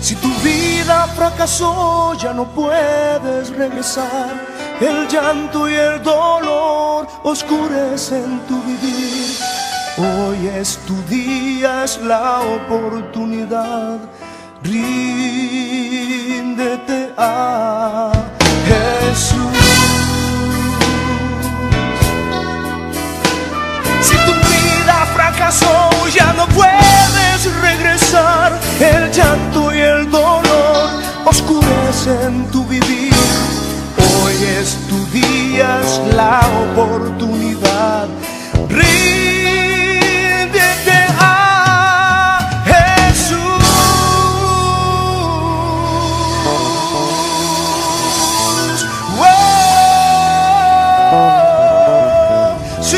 Si tu vida fracasó, ya no puedes regresar. El llanto y el dolor oscurecen tu vivir. Hoy es tu día, es la oportunidad. Ríndete a Jesús. Si tu vida fracasó, ya no puedes regresar. El llanto y el dolor oscurecen tu vivir. Hoy es tu día, es la oportunidad. Ríndete a Jesús. Oh, sí.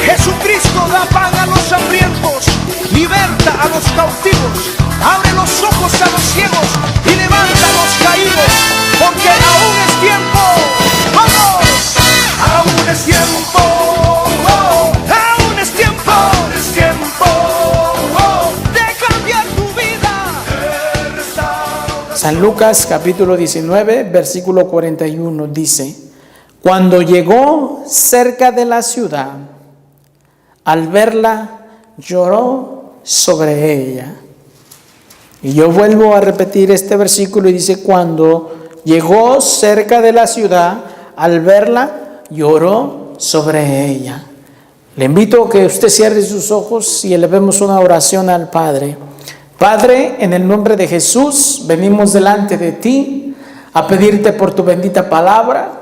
Jesucristo da pan a los hambrientos, liberta a los cautivos, abre los ojos a los ciegos y levanta a los caídos, porque aún es tiempo, ¡vamos! Aún es tiempo, oh, aún es tiempo, oh, de cambiar tu vida. San Lucas capítulo 19, versículo 41 dice: cuando llegó cerca de la ciudad, al verla, lloró sobre ella. Y yo vuelvo a repetir este versículo y dice: cuando llegó cerca de la ciudad, al verla, lloró sobre ella. Le invito a que usted cierre sus ojos y elevemos una oración al Padre. Padre, en el nombre de Jesús, venimos delante de ti a pedirte por tu bendita palabra.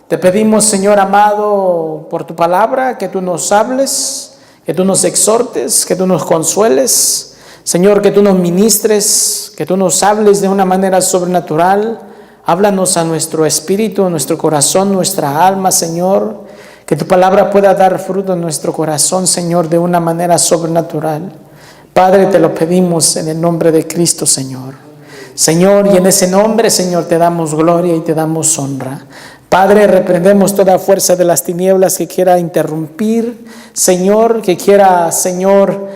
Te pedimos, Señor amado, por tu palabra, que tú nos hables, que tú nos exhortes, que tú nos consueles, Señor, que tú nos ministres, que tú nos hables de una manera sobrenatural. Háblanos a nuestro espíritu, a nuestro corazón, nuestra alma, Señor, que tu palabra pueda dar fruto en nuestro corazón, Señor, de una manera sobrenatural. Padre, te lo pedimos en el nombre de Cristo, Señor. Señor, y en ese nombre, Señor, te damos gloria y te damos honra. Padre, reprendemos toda fuerza de las tinieblas que quiera interrumpir, Señor, que quiera, Señor,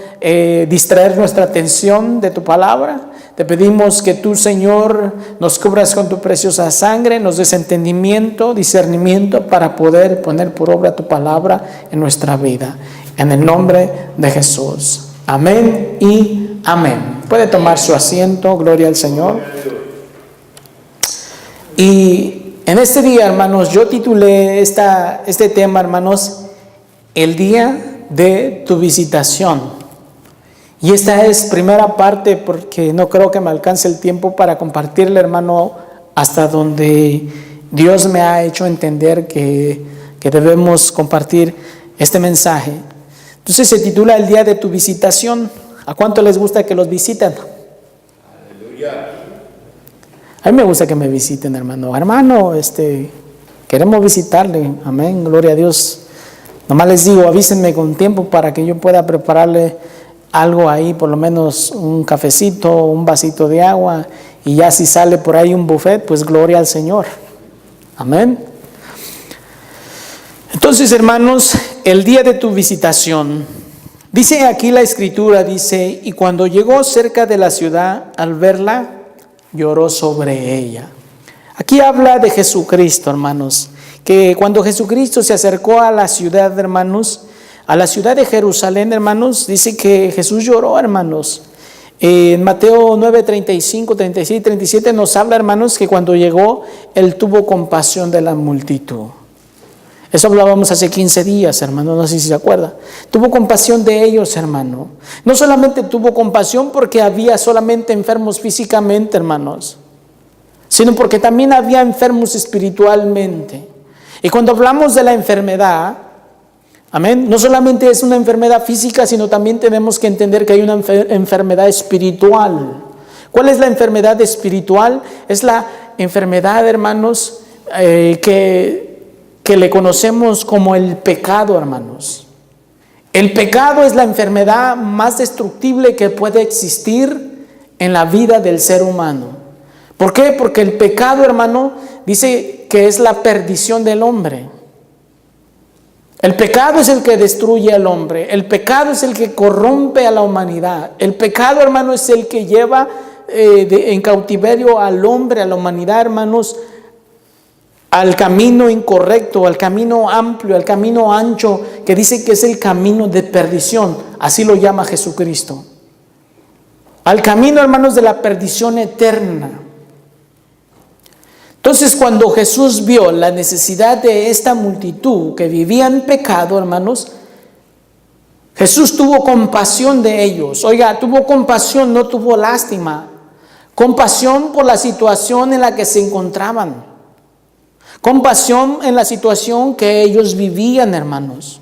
distraer nuestra atención de tu palabra. Te pedimos que tú, Señor, nos cubras con tu preciosa sangre, nos des entendimiento, discernimiento para poder poner por obra tu palabra en nuestra vida. En el nombre de Jesús. Amén y amén. Puede tomar su asiento, gloria al Señor. Y en este día, hermanos, yo titulé este tema, hermanos, el día de tu visitación. Y esta es primera parte porque no creo que me alcance el tiempo para compartirle, hermano, hasta donde Dios me ha hecho entender que debemos compartir este mensaje. Entonces se titula el día de tu visitación. ¿A cuánto les gusta que los visiten? Aleluya. A mí me gusta que me visiten, hermano. Hermano, queremos visitarle. Amén, gloria a Dios. Nomás les digo, avísenme con tiempo para que yo pueda prepararle algo ahí, por lo menos un cafecito, un vasito de agua. Y ya si sale por ahí un buffet, pues gloria al Señor. Amén. Entonces, hermanos, el día de tu visitación. Dice aquí la escritura, dice: y cuando llegó cerca de la ciudad, al verla, lloró sobre ella. Aquí habla de Jesucristo, hermanos, que cuando Jesucristo se acercó a la ciudad, hermanos, a la ciudad de Jerusalén, hermanos, dice que Jesús lloró, hermanos. En Mateo 9, 35, 36, 37 nos habla, hermanos, que cuando llegó, Él tuvo compasión de la multitud. Eso hablábamos hace 15 días, hermano, no sé si se acuerda. Tuvo compasión de ellos, hermano. No solamente tuvo compasión porque había solamente enfermos físicamente, hermanos, sino porque también había enfermos espiritualmente. Y cuando hablamos de la enfermedad, amén, no solamente es una enfermedad física, sino también tenemos que entender que hay una enfermedad espiritual. ¿Cuál es la enfermedad espiritual? Es la enfermedad, hermanos, que le conocemos como el pecado, hermanos. El pecado es la enfermedad más destructible que puede existir en la vida del ser humano. ¿Por qué? Porque el pecado, hermano, dice que es la perdición del hombre. El pecado es el que destruye al hombre. El pecado es el que corrompe a la humanidad. El pecado, hermano, es el que lleva en cautiverio al hombre, a la humanidad, hermanos, al camino incorrecto, al camino amplio, al camino ancho, que dice que es el camino de perdición. Así lo llama Jesucristo. Al camino, hermanos, de la perdición eterna. Entonces, cuando Jesús vio la necesidad de esta multitud que vivía en pecado, hermanos, Jesús tuvo compasión de ellos. Oiga, tuvo compasión, no tuvo lástima. Compasión por la situación en la que se encontraban. Compasión en la situación que ellos vivían, hermanos.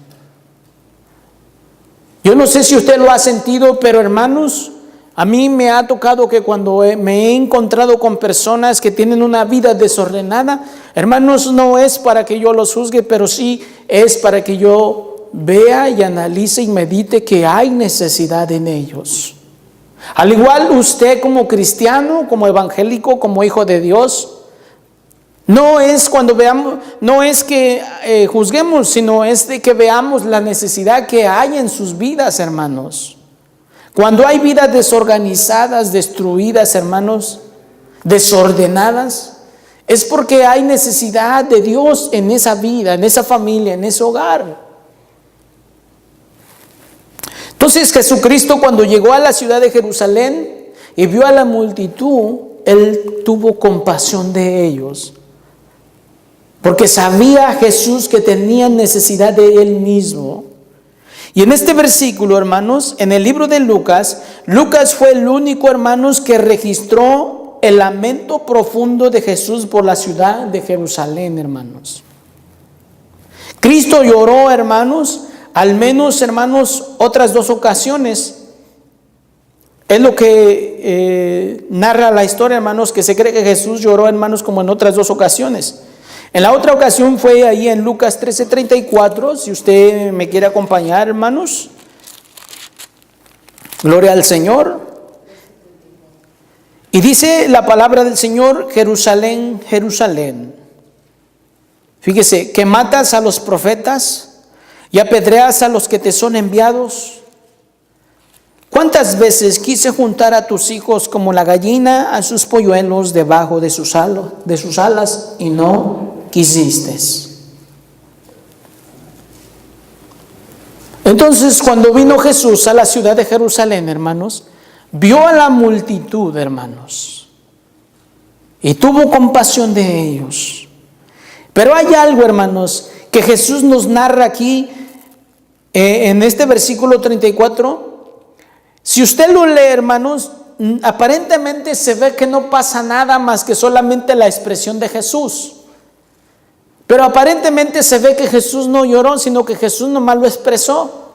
Yo no sé si usted lo ha sentido, pero hermanos, a mí me ha tocado que cuando me he encontrado con personas que tienen una vida desordenada, hermanos, no es para que yo los juzgue, pero sí es para que yo vea y analice y medite que hay necesidad en ellos. Al igual usted como cristiano, como evangélico, como hijo de Dios, no es cuando veamos, no es que juzguemos, sino es de que veamos la necesidad que hay en sus vidas, hermanos. Cuando hay vidas desorganizadas, destruidas, hermanos, desordenadas, es porque hay necesidad de Dios en esa vida, en esa familia, en ese hogar. Entonces Jesucristo, cuando llegó a la ciudad de Jerusalén y vio a la multitud, Él tuvo compasión de ellos. Porque sabía Jesús que tenían necesidad de Él mismo. Y en este versículo, hermanos, en el libro de Lucas, Lucas fue el único, hermanos, que registró el lamento profundo de Jesús por la ciudad de Jerusalén, hermanos. Cristo lloró, hermanos, al menos, hermanos, otras 2 ocasiones. Es lo que narra la historia, hermanos, que se cree que Jesús lloró, hermanos, como en otras 2 ocasiones. En la otra ocasión fue ahí en Lucas 13:34, si usted me quiere acompañar, hermanos. Gloria al Señor. Y dice la palabra del Señor: Jerusalén, Jerusalén. Fíjese, que matas a los profetas y apedreas a los que te son enviados. ¿Cuántas veces quise juntar a tus hijos como la gallina a sus polluelos debajo de sus alas y no quisiste? Entonces, cuando vino Jesús a la ciudad de Jerusalén, hermanos, vio a la multitud, hermanos, y tuvo compasión de ellos. Pero hay algo, hermanos, que Jesús nos narra aquí en este versículo 34. Si usted lo lee, hermanos, aparentemente se ve que no pasa nada más que solamente la expresión de Jesús. Pero aparentemente se ve que Jesús no lloró, sino que Jesús nomás lo expresó.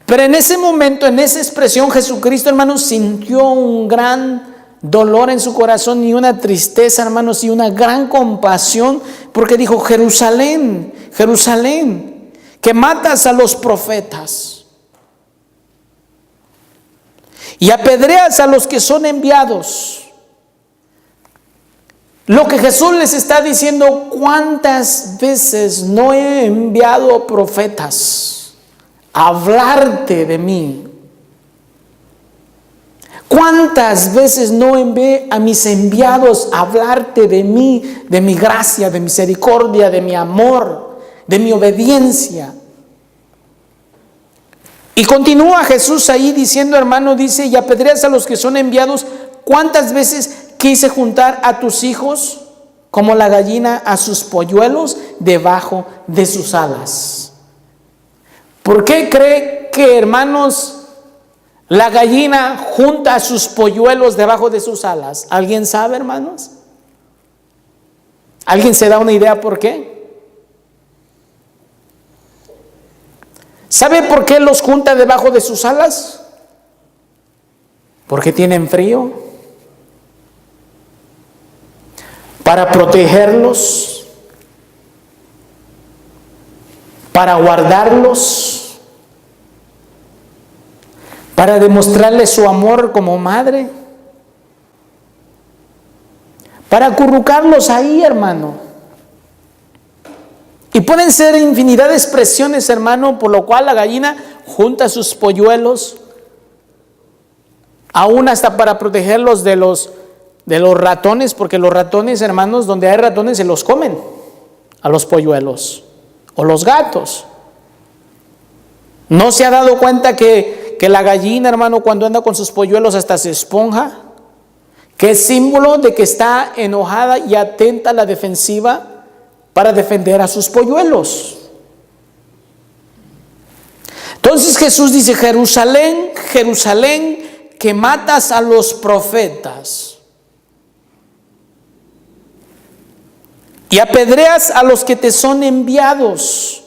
Pero en ese momento, en esa expresión, Jesucristo, hermanos, sintió un gran dolor en su corazón y una tristeza, hermanos, y una gran compasión, porque dijo: Jerusalén, Jerusalén, que matas a los profetas y apedreas a los que son enviados. Lo que Jesús les está diciendo: ¿cuántas veces no he enviado profetas a hablarte de mí? ¿Cuántas veces no envié a mis enviados a hablarte de mí, de mi gracia, de misericordia, de mi amor, de mi obediencia? Y continúa Jesús ahí diciendo, hermano, dice: y apedreas a los que son enviados. ¿Cuántas veces quise juntar a tus hijos como la gallina a sus polluelos debajo de sus alas? ¿Por qué cree que, hermanos, la gallina junta a sus polluelos debajo de sus alas? ¿Alguien sabe, hermanos? ¿Alguien se da una idea por qué? ¿Sabe por qué los junta debajo de sus alas? Porque tienen frío. Para protegerlos, para guardarlos, para demostrarles su amor como madre. para acurrucarlos ahí, hermano. Y pueden ser infinidad de expresiones, hermano, por lo cual la gallina junta sus polluelos, aún hasta para protegerlos de los ratones, porque los ratones, hermanos, donde hay ratones se los comen a los polluelos, o los gatos. ¿No se ha dado cuenta que la gallina, hermano, cuando anda con sus polluelos hasta se esponja? Que es símbolo de que está enojada y atenta a la defensiva para defender a sus polluelos. Entonces Jesús dice: Jerusalén, Jerusalén, que matas a los profetas y apedreas a los que te son enviados.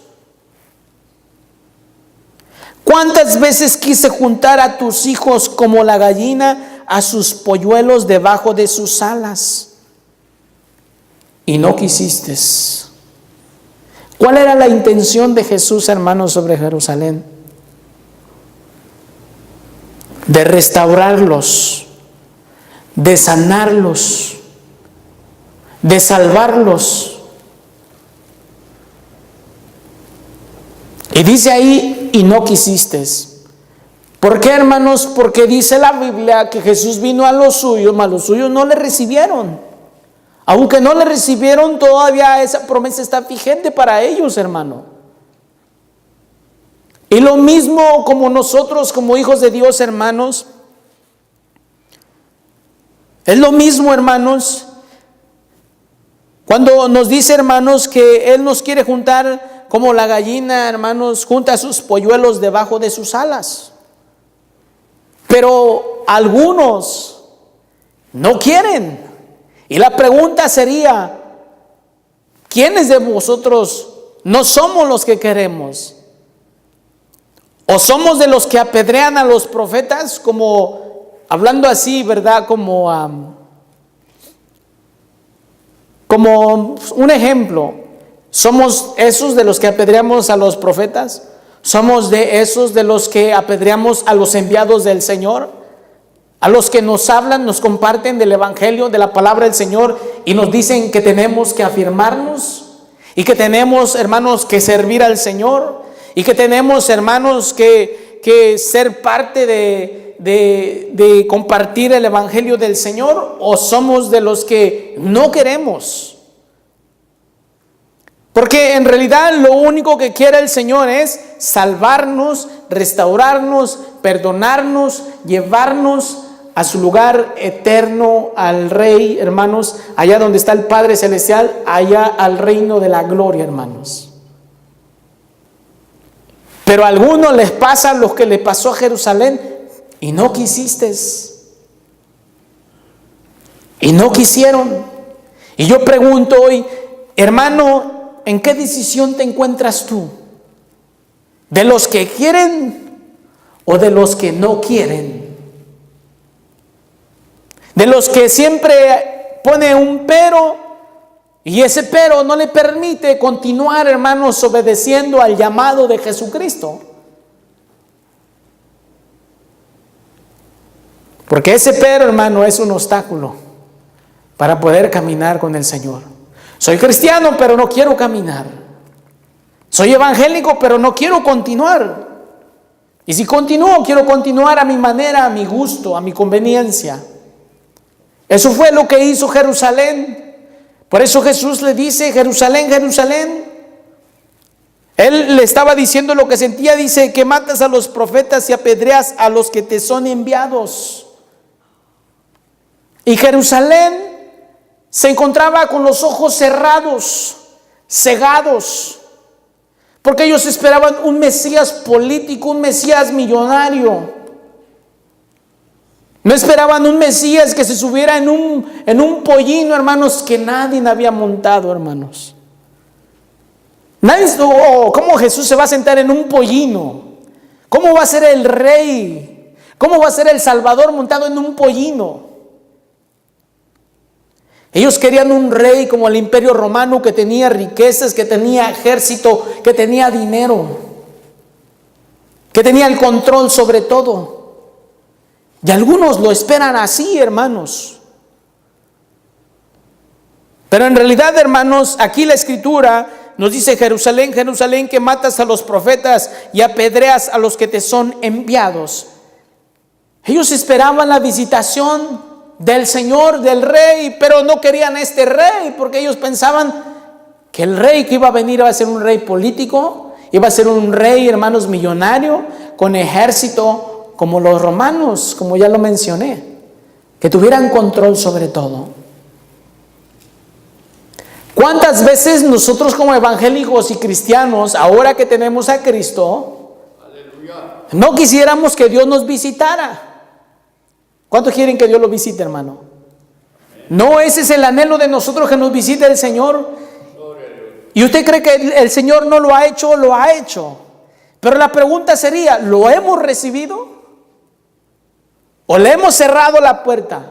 ¿Cuántas veces quise juntar a tus hijos como la gallina a sus polluelos debajo de sus alas? Y no quisiste. ¿Cuál era la intención de Jesús, hermanos, sobre Jerusalén? De restaurarlos, de sanarlos, de salvarlos. Y dice ahí: y no quisiste. ¿Por qué, hermanos? Porque dice la Biblia que Jesús vino a los suyos, mas los suyos no le recibieron. Aunque no le recibieron, todavía esa promesa está vigente para ellos, hermano. Y lo mismo como nosotros, como hijos de Dios, hermanos. Es lo mismo, hermanos, cuando nos dice, hermanos, que Él nos quiere juntar como la gallina, hermanos, junta sus polluelos debajo de sus alas. Pero algunos no quieren. Y la pregunta sería: ¿quiénes de vosotros no somos los que queremos? ¿O somos de los que apedrean a los profetas? Como, hablando así, ¿verdad? Como un ejemplo. ¿Somos esos de los que apedreamos a los profetas? ¿Somos de esos de los que apedreamos a los enviados del Señor? A los que nos hablan, nos comparten del Evangelio, de la palabra del Señor, y nos dicen que tenemos que afirmarnos, y que tenemos, hermanos, que servir al Señor, y que tenemos, hermanos, que ser parte de compartir el Evangelio del Señor. ¿O somos de los que no queremos? Porque en realidad lo único que quiere el Señor es salvarnos, restaurarnos, perdonarnos, llevarnos a su lugar eterno, al Rey, hermanos, allá donde está el Padre Celestial, allá al reino de la gloria, hermanos. Pero a algunos les pasa lo que le pasó a Jerusalén: y no quisiste. Y no quisieron. Y yo pregunto hoy, hermano, ¿en qué decisión te encuentras tú? ¿De los que quieren o de los que no quieren? De los que siempre pone un pero, y ese pero no le permite continuar, hermanos, obedeciendo al llamado de Jesucristo. Porque ese pero, hermano, es un obstáculo para poder caminar con el Señor. Soy cristiano, pero no quiero caminar. Soy evangélico, pero no quiero continuar. Y si continúo, quiero continuar a mi manera, a mi gusto, a mi conveniencia. Eso fue lo que hizo Jerusalén. Por eso Jesús le dice: Jerusalén, Jerusalén. Él le estaba diciendo lo que sentía. Dice: que matas a los profetas y apedreas a los que te son enviados. Y Jerusalén se encontraba con los ojos cerrados, cegados, porque ellos esperaban un Mesías político, un Mesías millonario. No esperaban un Mesías que se subiera en un pollino, hermanos, que nadie había montado, hermanos. ¿Cómo Jesús se va a sentar en un pollino? ¿Cómo va a ser el Rey? ¿Cómo va a ser el Salvador montado en un pollino? Ellos querían un rey como el Imperio Romano, que tenía riquezas, que tenía ejército, que tenía dinero, que tenía el control sobre todo. Y algunos lo esperan así, hermanos. Pero en realidad, hermanos, aquí la Escritura nos dice: Jerusalén, Jerusalén, que matas a los profetas y apedreas a los que te son enviados. Ellos esperaban la visitación del Señor, del rey, pero no querían a este rey, porque ellos pensaban que el rey que iba a venir iba a ser un rey político, iba a ser un rey, hermanos, millonario, con ejército como los romanos, como ya lo mencioné, que tuvieran control sobre todo. ¿Cuántas veces nosotros como evangélicos y cristianos, ahora que tenemos a Cristo, no quisiéramos que Dios nos visitara? ¿Cuántos quieren que Dios lo visite, hermano? No, ese es el anhelo de nosotros, que nos visite el Señor. ¿Y usted cree que el Señor no lo ha hecho? Lo ha hecho. Pero la pregunta sería: ¿lo hemos recibido? ¿O le hemos cerrado la puerta?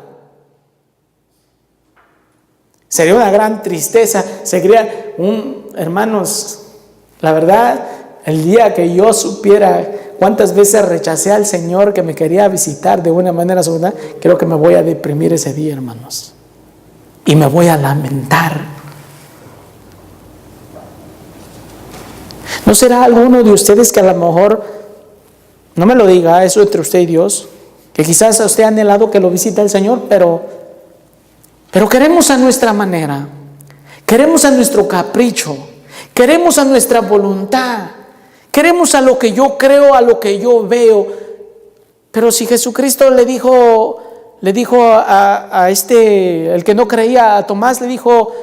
Sería una gran tristeza. Sería hermanos, la verdad, el día que yo supiera cuántas veces rechacé al Señor que me quería visitar de una manera sobrenatural, creo que me voy a deprimir ese día, hermanos. Y me voy a lamentar. ¿No será alguno de ustedes que a lo mejor, no me lo diga, eso entre usted y Dios, que quizás usted ha anhelado que lo visite el Señor, pero queremos a nuestra manera, queremos a nuestro capricho, queremos a nuestra voluntad, queremos a lo que yo creo, a lo que yo veo? Pero si Jesucristo le dijo a el que no creía, a Tomás, le dijo: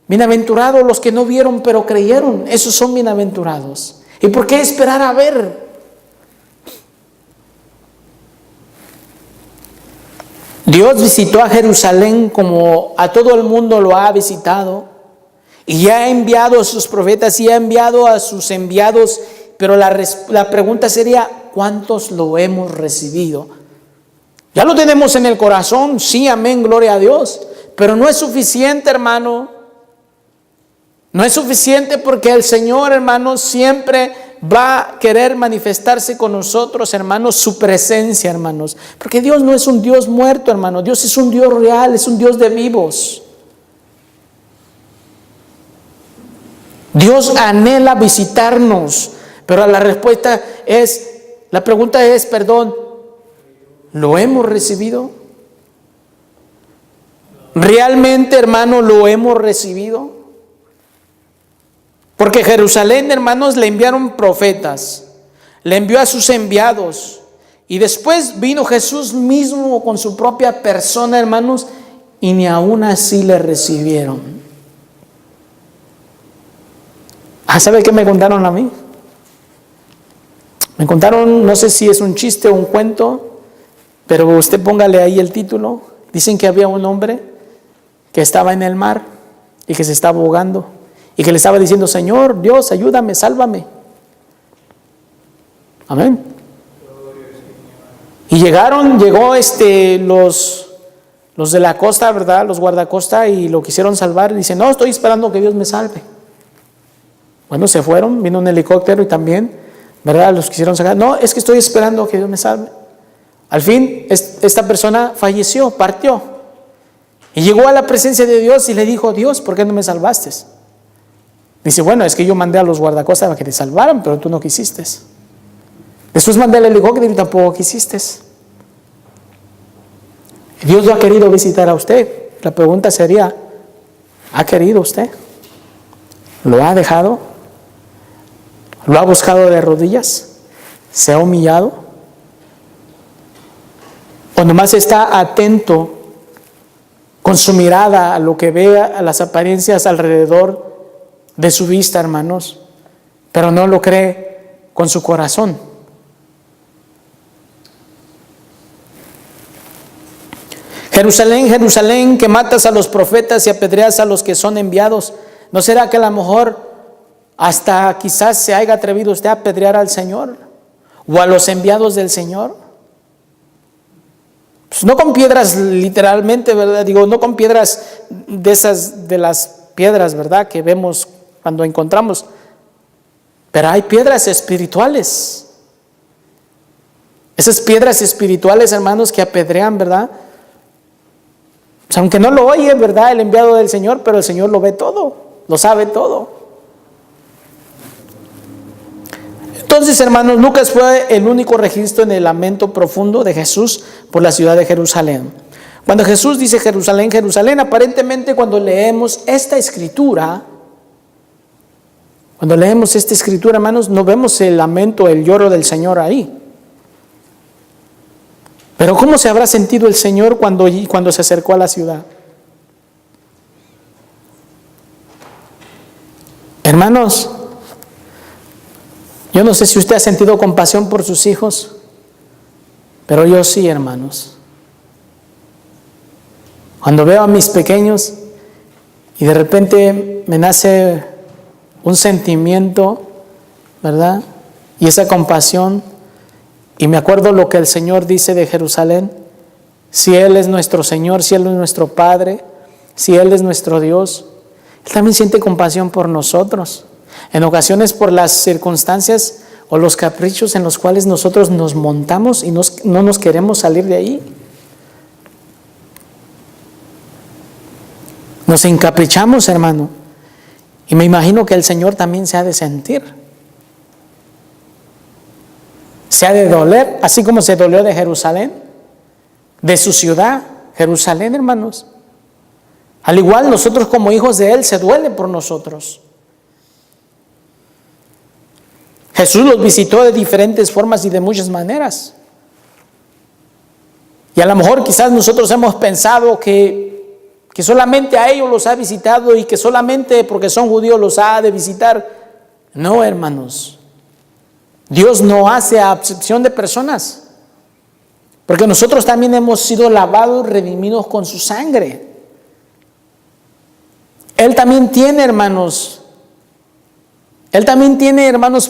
bienaventurados los que no vieron pero creyeron, esos son bienaventurados. ¿Y por qué esperar a ver? Dios visitó a Jerusalén como a todo el mundo lo ha visitado, y ya ha enviado a sus profetas y ha enviado a sus enviados. Pero la pregunta sería: ¿cuántos lo hemos recibido? Ya lo tenemos en el corazón, sí, amén, gloria a Dios, pero no es suficiente, hermano. No es suficiente, porque el Señor, hermanos, siempre va a querer manifestarse con nosotros, hermanos, su presencia, hermanos. Porque Dios no es un Dios muerto, hermano. Dios es un Dios real, es un Dios de vivos. Dios anhela visitarnos, pero la pregunta es, ¿lo hemos recibido? ¿Realmente, hermano, lo hemos recibido? Porque Jerusalén, hermanos, le enviaron profetas, le envió a sus enviados, y después vino Jesús mismo con su propia persona, hermanos, y ni aún así le recibieron. ¿Sabe qué me contaron a mí? Me contaron, no sé si es un chiste o un cuento, pero usted póngale ahí el título. Dicen que había un hombre que estaba en el mar y que se estaba ahogando, y que le estaba diciendo: Señor Dios, ayúdame, sálvame. Amén. Y llegó los de la costa, ¿verdad? Los guardacosta, y lo quisieron salvar. Y dice: no, estoy esperando que Dios me salve. Bueno, se fueron, vino un helicóptero y también, ¿verdad? Los quisieron sacar. No, es que estoy esperando que Dios me salve. Al fin, esta persona falleció, partió. Y llegó a la presencia de Dios y le dijo: Dios, ¿por qué no me salvaste? Dice: bueno, es que yo mandé a los guardacosta para que te salvaran, pero tú no quisiste. Después mandé al helicóptero y tampoco quisiste. Dios lo ha querido visitar a usted. La pregunta sería: ¿ha querido usted? ¿Lo ha dejado? ¿Lo ha buscado de rodillas? ¿Se ha humillado? ¿O nomás está atento con su mirada a lo que ve, a las apariencias alrededor de su vista, hermanos, pero no lo cree con su corazón? Jerusalén, Jerusalén, que matas a los profetas y apedreas a los que son enviados. ¿No será que a lo mejor hasta quizás se haya atrevido usted a apedrear al Señor o a los enviados del Señor? Pues no con piedras literalmente, ¿verdad? Digo, no con piedras de las piedras, ¿verdad?, que vemos cuando encontramos. Pero hay piedras espirituales. Esas piedras espirituales, hermanos, que apedrean, ¿verdad? Pues aunque no lo oye, ¿verdad?, el enviado del Señor, pero el Señor lo ve todo, lo sabe todo. Entonces, hermanos, Lucas fue el único registro en el lamento profundo de Jesús por la ciudad de Jerusalén. Cuando Jesús dice Jerusalén, Jerusalén, aparentemente cuando leemos esta escritura, hermanos, no vemos el lamento, el lloro del Señor ahí. Pero ¿cómo se habrá sentido el Señor cuando se acercó a la ciudad? Hermanos, yo no sé si usted ha sentido compasión por sus hijos, pero yo sí, hermanos. Cuando veo a mis pequeños y de repente me nace un sentimiento, ¿verdad?, y esa compasión, y me acuerdo lo que el Señor dice de Jerusalén: si Él es nuestro Señor, si Él es nuestro Padre, si Él es nuestro Dios, Él también siente compasión por nosotros. En ocasiones por las circunstancias o los caprichos en los cuales nosotros nos montamos y no nos queremos salir de ahí. Nos encaprichamos, hermano. Y me imagino que el Señor también se ha de sentir. Se ha de doler, así como se dolió de Jerusalén, de su ciudad, Jerusalén, hermanos. Al igual nosotros como hijos de Él se duele por nosotros. Jesús los visitó de diferentes formas y de muchas maneras. Y a lo mejor quizás nosotros hemos pensado que solamente a ellos los ha visitado y que solamente porque son judíos los ha de visitar. No, hermanos. Dios no hace acepción de personas, porque nosotros también hemos sido lavados, redimidos con su sangre. Él también tiene, hermanos,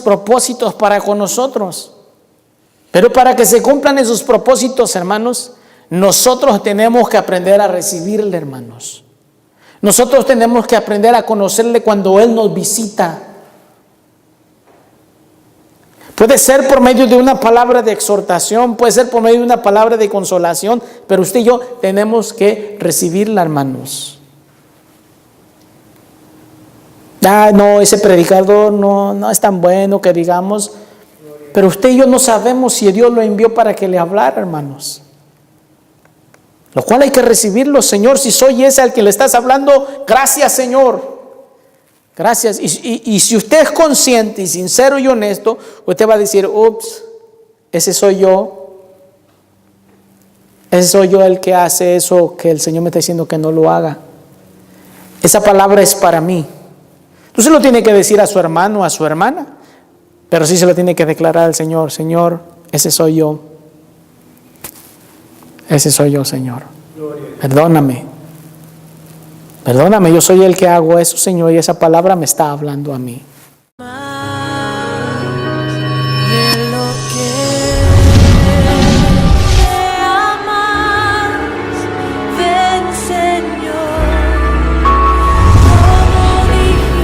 propósitos para con nosotros. Pero para que se cumplan esos propósitos, hermanos, nosotros tenemos que aprender a recibirle, hermanos. Nosotros tenemos que aprender a conocerle cuando Él nos visita. Puede ser por medio de una palabra de exhortación, puede ser por medio de una palabra de consolación, pero usted y yo tenemos que recibirla, hermanos. No, ese predicador no es tan bueno que digamos, pero usted y yo no sabemos si Dios lo envió para que le hablara, hermanos. Lo cual hay que recibirlo. Señor, si soy ese al que le estás hablando, gracias, Señor. Gracias. Y si usted es consciente y sincero y honesto, usted va a decir: ups, ese soy yo. Ese soy yo el que hace eso que el Señor me está diciendo que no lo haga. Esa palabra es para mí. Entonces lo tiene que decir a su hermano, a su hermana, pero sí se lo tiene que declarar al Señor: Señor, ese soy yo. Ese soy yo, Señor. Perdóname. Perdóname, yo soy el que hago eso, Señor, y esa palabra me está hablando a mí.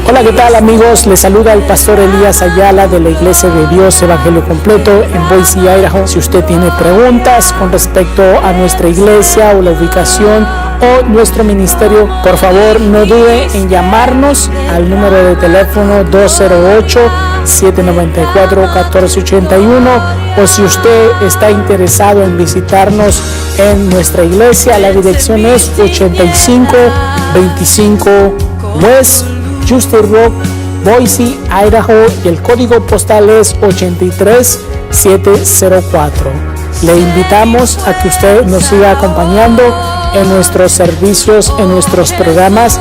Hola, ¿qué tal, amigos? Les saluda el pastor Elías Ayala de la Iglesia de Dios Evangelio Completo en Boise, Idaho. Si usted tiene preguntas con respecto a nuestra iglesia o la ubicación o nuestro ministerio, por favor no dude en llamarnos al número de teléfono 208-794-1481, o si usted está interesado en visitarnos en nuestra iglesia, la dirección es 8525 West Juster Road, Boise, Idaho, y el código postal es 83704. Le invitamos a que usted nos siga acompañando en nuestros servicios, en nuestros programas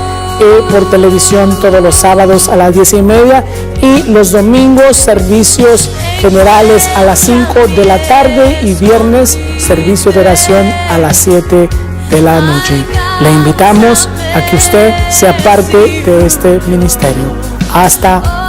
por televisión todos los sábados a las 10:30 y los domingos servicios generales a las 5 de la tarde y viernes servicio de oración a las 7 de la noche. Le invitamos a que usted sea parte de este ministerio. Hasta